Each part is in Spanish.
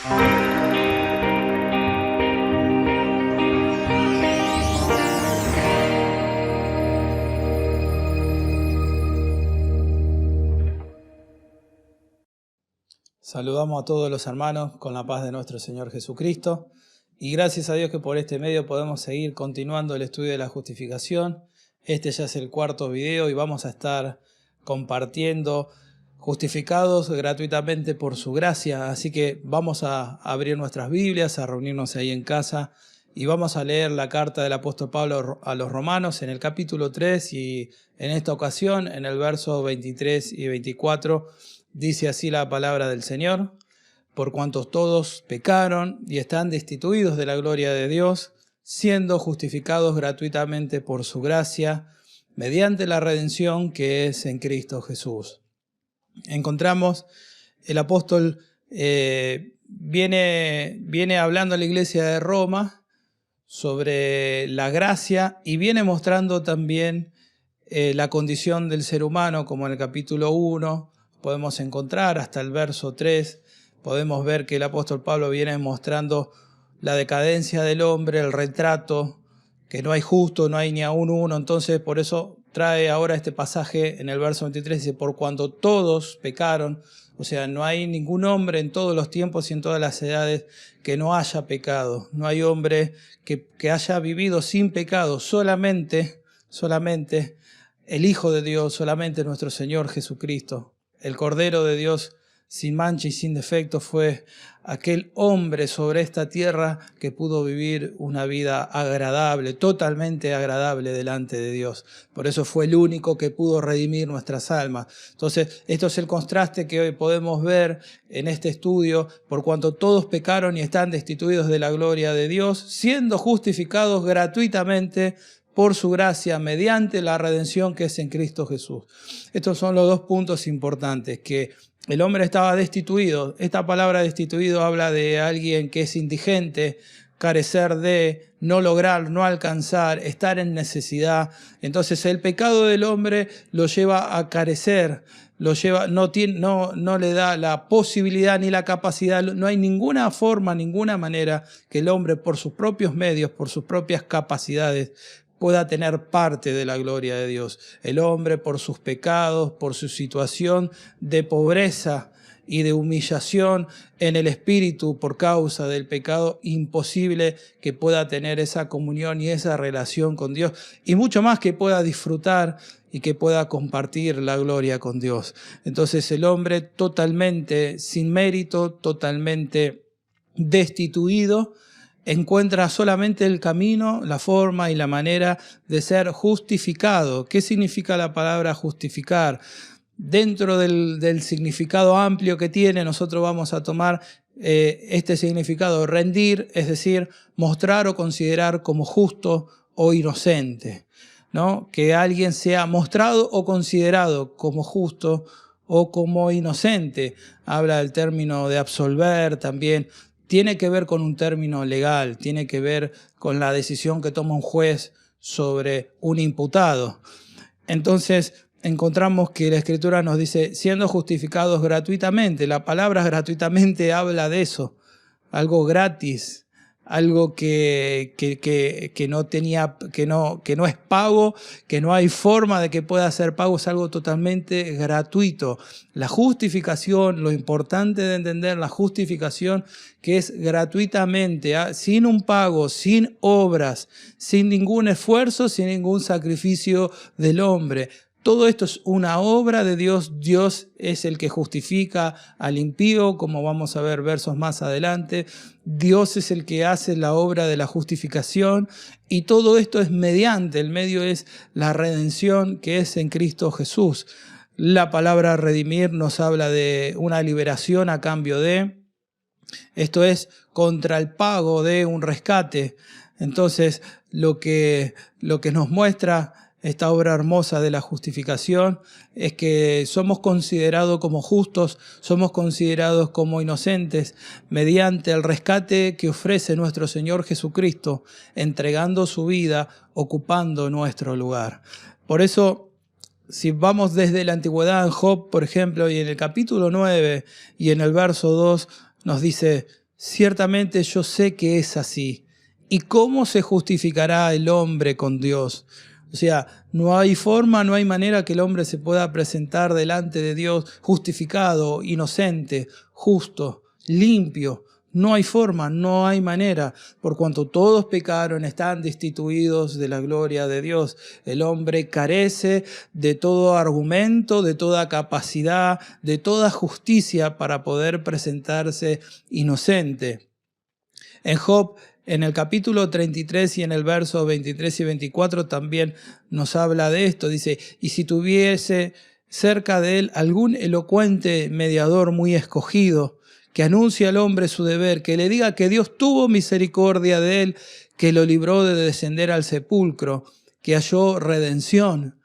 Saludamos a todos los hermanos con la paz de nuestro Señor Jesucristo y gracias a Dios que por este medio podemos seguir continuando el estudio de la justificación. Este ya es el cuarto video y vamos a estar compartiendo justificados gratuitamente por su gracia. Así que vamos a abrir nuestras Biblias, a reunirnos ahí en casa y vamos a leer la carta del apóstol Pablo a los Romanos en el capítulo 3 y en esta ocasión en el verso 23 y 24. Dice así la palabra del Señor: por cuanto todos pecaron y están destituidos de la gloria de Dios, siendo justificados gratuitamente por su gracia, mediante la redención que es en Cristo Jesús. Encontramos, el apóstol viene hablando a la iglesia de Roma sobre la gracia y viene mostrando también la condición del ser humano, como en el capítulo 1, podemos encontrar hasta el verso 3, podemos ver que el apóstol Pablo viene mostrando la decadencia del hombre, el retrato, que no hay justo, no hay ni aún uno. Entonces por eso trae ahora este pasaje en el verso 23, dice, por cuanto todos pecaron, o sea, no hay ningún hombre en todos los tiempos y en todas las edades que no haya pecado. No hay hombre que haya vivido sin pecado, solamente el Hijo de Dios, solamente nuestro Señor Jesucristo. El Cordero de Dios sin mancha y sin defecto fue aquel hombre sobre esta tierra que pudo vivir una vida agradable, totalmente agradable delante de Dios. Por eso fue el único que pudo redimir nuestras almas. Entonces, esto es el contraste que hoy podemos ver en este estudio, por cuanto todos pecaron y están destituidos de la gloria de Dios, siendo justificados gratuitamente por su gracia, mediante la redención que es en Cristo Jesús. Estos son los dos puntos importantes, que el hombre estaba destituido. Esta palabra destituido habla de alguien que es indigente, carecer de, no lograr, no alcanzar, estar en necesidad. Entonces el pecado del hombre lo lleva a carecer, no le da la posibilidad ni la capacidad, no hay ninguna forma, ninguna manera que el hombre por sus propios medios, por sus propias capacidades, pueda tener parte de la gloria de Dios. El hombre, por sus pecados, por su situación de pobreza y de humillación en el espíritu por causa del pecado, imposible que pueda tener esa comunión y esa relación con Dios, y mucho más que pueda disfrutar y que pueda compartir la gloria con Dios. Entonces el hombre totalmente sin mérito, totalmente destituido, encuentra solamente el camino, la forma y la manera de ser justificado. ¿Qué significa la palabra justificar? Dentro del significado amplio que tiene, nosotros vamos a tomar este significado: rendir, es decir, mostrar o considerar como justo o inocente, ¿no? Que alguien sea mostrado o considerado como justo o como inocente. Habla del término de absolver también. Tiene que ver con un término legal, tiene que ver con la decisión que toma un juez sobre un imputado. Entonces encontramos que la Escritura nos dice, siendo justificados gratuitamente. La palabra gratuitamente habla de eso, algo gratis, algo que no es pago, que no hay forma de que pueda ser pago, es algo totalmente gratuito. La justificación, lo importante de entender la justificación, que es gratuitamente, sin un pago, sin obras, sin ningún esfuerzo, sin ningún sacrificio del hombre. Todo esto es una obra de Dios. Dios es el que justifica al impío, como vamos a ver versos más adelante. Dios es el que hace la obra de la justificación, y todo esto es mediante, el medio es la redención que es en Cristo Jesús. La palabra redimir nos habla de una liberación a cambio de, esto es contra el pago de un rescate. Entonces lo que nos muestra esta obra hermosa de la justificación es que somos considerados como justos, somos considerados como inocentes mediante el rescate que ofrece nuestro Señor Jesucristo, entregando su vida, ocupando nuestro lugar. Por eso, si vamos desde la antigüedad en Job, por ejemplo, y en el capítulo 9 y en el verso 2 nos dice, ciertamente yo sé que es así. ¿Y cómo se justificará el hombre con Dios? O sea, no hay forma, no hay manera que el hombre se pueda presentar delante de Dios justificado, inocente, justo, limpio. No hay forma, no hay manera, por cuanto todos pecaron, están destituidos de la gloria de Dios. El hombre carece de todo argumento, de toda capacidad, de toda justicia para poder presentarse inocente. En Job, en el capítulo 33 y en el verso 23 y 24 también nos habla de esto. Dice, y si tuviese cerca de él algún elocuente mediador muy escogido, que anuncie al hombre su deber, que le diga que Dios tuvo misericordia de él, que lo libró de descender al sepulcro, que halló redención.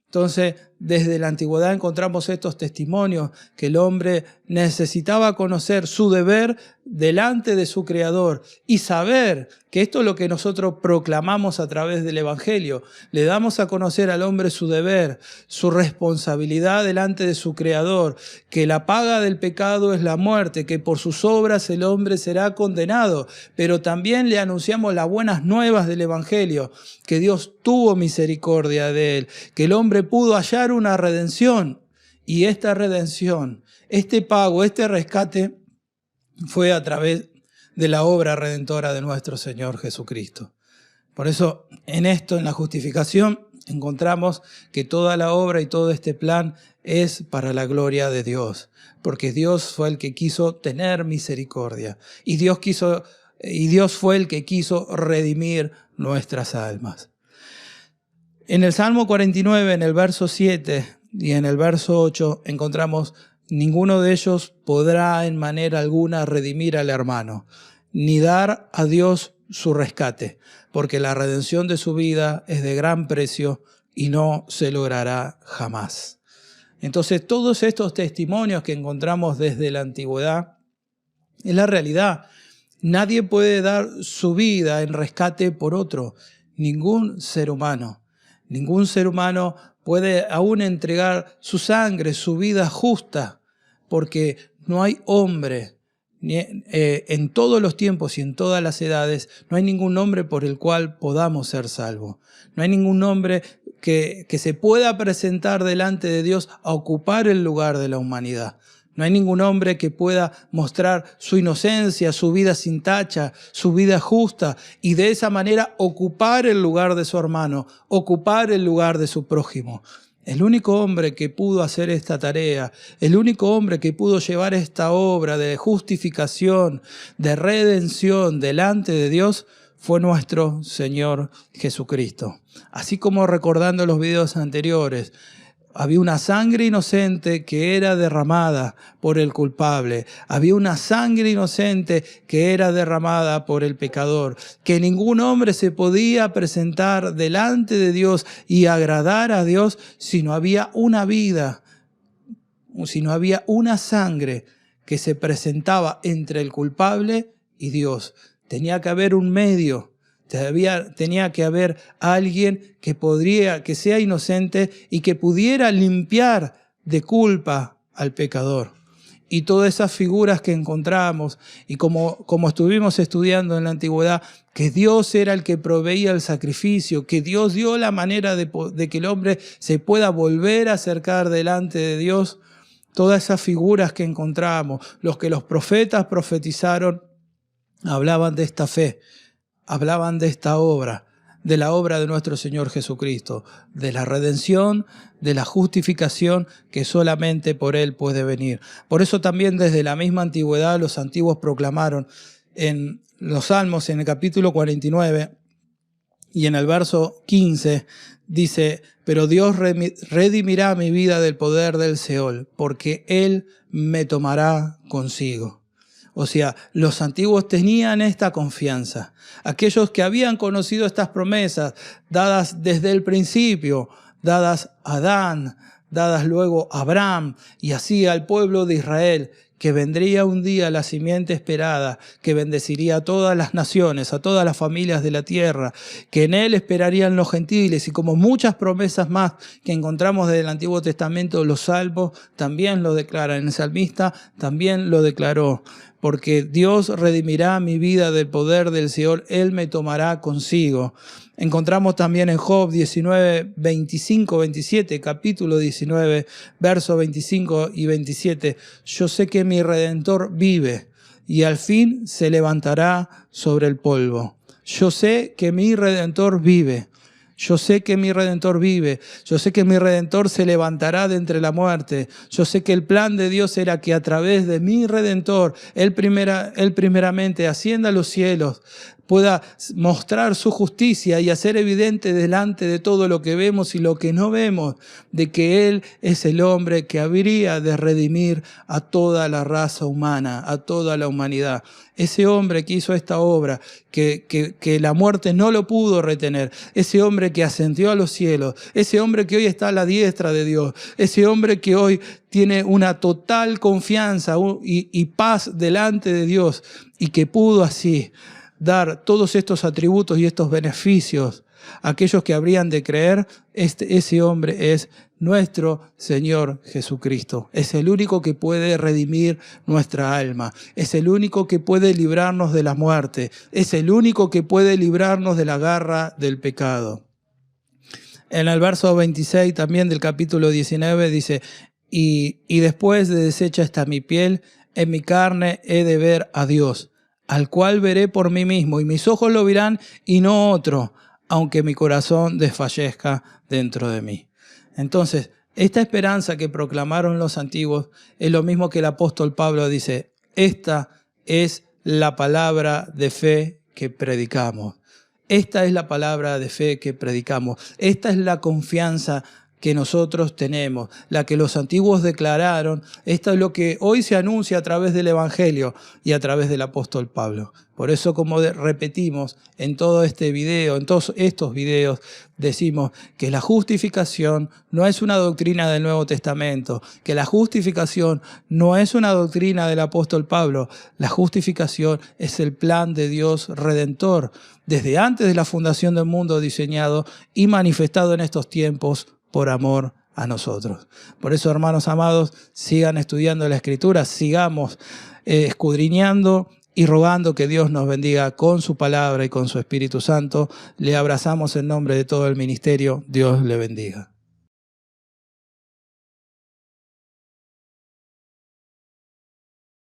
Entonces, desde la antigüedad encontramos estos testimonios que el hombre necesitaba conocer su deber delante de su Creador y saber que esto es lo que nosotros proclamamos a través del Evangelio. Le damos a conocer al hombre su deber, su responsabilidad delante de su Creador, que la paga del pecado es la muerte, que por sus obras el hombre será condenado. Pero también le anunciamos las buenas nuevas del Evangelio, que Dios tuvo misericordia de él, que el hombre pudo hallar una redención, y esta redención, este pago, este rescate fue a través de la obra redentora de nuestro Señor Jesucristo. Por eso, en esto, en la justificación, encontramos que toda la obra y todo este plan es para la gloria de Dios, porque Dios fue el que quiso tener misericordia, y Dios fue el que quiso redimir nuestras almas. En el Salmo 49, en el verso 7 y en el verso 8, encontramos: ninguno de ellos podrá en manera alguna redimir al hermano, ni dar a Dios su rescate, porque la redención de su vida es de gran precio y no se logrará jamás. Entonces, todos estos testimonios que encontramos desde la antigüedad es la realidad. Nadie puede dar su vida en rescate por otro, ningún ser humano. Ningún ser humano puede aún entregar su sangre, su vida justa, porque no hay hombre en todos los tiempos y en todas las edades, no hay ningún nombre por el cual podamos ser salvos. No hay ningún nombre que se pueda presentar delante de Dios a ocupar el lugar de la humanidad. No hay ningún hombre que pueda mostrar su inocencia, su vida sin tacha, su vida justa, y de esa manera ocupar el lugar de su hermano, ocupar el lugar de su prójimo. El único hombre que pudo hacer esta tarea, el único hombre que pudo llevar esta obra de justificación, de redención delante de Dios, fue nuestro Señor Jesucristo. Así como recordando los videos anteriores, había una sangre inocente que era derramada por el culpable. Había una sangre inocente que era derramada por el pecador. Que ningún hombre se podía presentar delante de Dios y agradar a Dios si no había una vida, si no había una sangre que se presentaba entre el culpable y Dios. Tenía que haber un medio. Tenía que haber alguien que sea inocente y que pudiera limpiar de culpa al pecador. Y todas esas figuras que encontramos, y como estuvimos estudiando en la antigüedad, que Dios era el que proveía el sacrificio, que Dios dio la manera de que el hombre se pueda volver a acercar delante de Dios. Todas esas figuras que encontramos, los que los profetas profetizaron, hablaban de esta fe. Hablaban de esta obra, de la obra de nuestro Señor Jesucristo, de la redención, de la justificación que solamente por Él puede venir. Por eso también desde la misma antigüedad los antiguos proclamaron en los Salmos, en el capítulo 49 y en el verso 15, dice: pero Dios redimirá mi vida del poder del Seol, porque Él me tomará consigo. O sea, los antiguos tenían esta confianza. Aquellos que habían conocido estas promesas, dadas desde el principio, dadas a Adán, dadas luego a Abraham y así al pueblo de Israel, que vendría un día la simiente esperada, que bendeciría a todas las naciones, a todas las familias de la tierra, que en él esperarían los gentiles, y como muchas promesas más que encontramos desde el Antiguo Testamento, los salmos también lo declaran. El salmista también lo declaró. porque Dios redimirá mi vida del poder del Seol, Él me tomará consigo. Encontramos también en Job 19, 25, 27, capítulo 19, versos 25 y 27. Yo sé que mi Redentor vive y al fin se levantará sobre el polvo. Yo sé que mi Redentor vive. Yo sé que mi Redentor vive. Yo sé que mi Redentor se levantará de entre la muerte. Yo sé que el plan de Dios era que a través de mi Redentor, Él primeramente ascienda a los cielos, pueda mostrar su justicia y hacer evidente delante de todo lo que vemos y lo que no vemos, de que Él es el hombre que habría de redimir a toda la raza humana, a toda la humanidad. Ese hombre que hizo esta obra, que la muerte no lo pudo retener, ese hombre que ascendió a los cielos, ese hombre que hoy está a la diestra de Dios, ese hombre que hoy tiene una total confianza y paz delante de Dios y que pudo así dar todos estos atributos y estos beneficios a aquellos que habrían de creer, ese hombre es nuestro Señor Jesucristo. Es el único que puede redimir nuestra alma. Es el único que puede librarnos de la muerte. Es el único que puede librarnos de la garra del pecado. En el verso 26 también del capítulo 19 dice, y después de deshecha está mi piel, en mi carne he de ver a Dios, al cual veré por mí mismo, y mis ojos lo verán y no otro, aunque mi corazón desfallezca dentro de mí. Entonces, esta esperanza que proclamaron los antiguos es lo mismo que el apóstol Pablo dice, esta es la palabra de fe que predicamos. Esta es la palabra de fe que predicamos. Esta es la confianza que nosotros tenemos, la que los antiguos declararon. Esto es lo que hoy se anuncia a través del Evangelio y a través del apóstol Pablo. Por eso, como repetimos en todo este video, en todos estos videos, decimos que la justificación no es una doctrina del Nuevo Testamento, que la justificación no es una doctrina del apóstol Pablo. La justificación es el plan de Dios redentor, desde antes de la fundación del mundo diseñado y manifestado en estos tiempos por amor a nosotros. Por eso, hermanos amados, sigan estudiando la Escritura, sigamos escudriñando y rogando que Dios nos bendiga con su palabra y con su Espíritu Santo. Le abrazamos en nombre de todo el ministerio. Dios le bendiga.